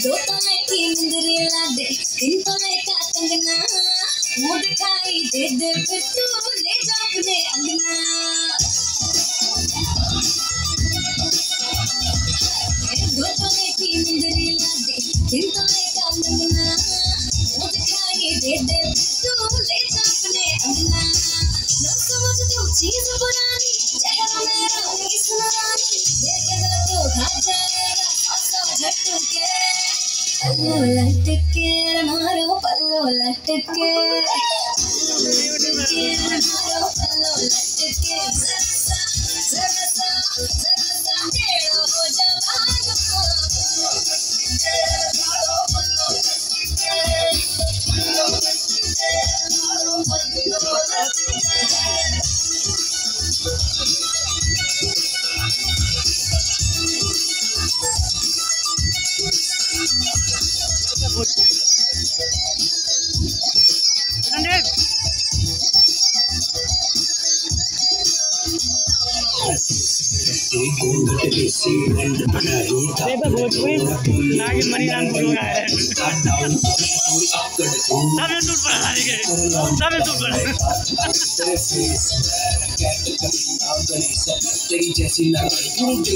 दो तुम्हें की मुंदरी ला दे दिन तुम्हें का कंगना मुँह दिखाई दे दे फिर तू ले जा अपने अंगना दो तुम्हें की मुंदरी ला दे दिन तुम्हें का कंगना मुँह दिखाई दे दे फिर तू ले जा अपने अंगना न समझ तू चीज पुरानी चेहरा मेरा किस नारानी देखेगा तो खा जाएगा सब झटके पल्लो लटके मारो पल्लो लटके मारो पल्लो लटके जरा सा टेढ़ो हो जवान मारो पल्लो लटके मारो पल्लो लटके तेरी जैसी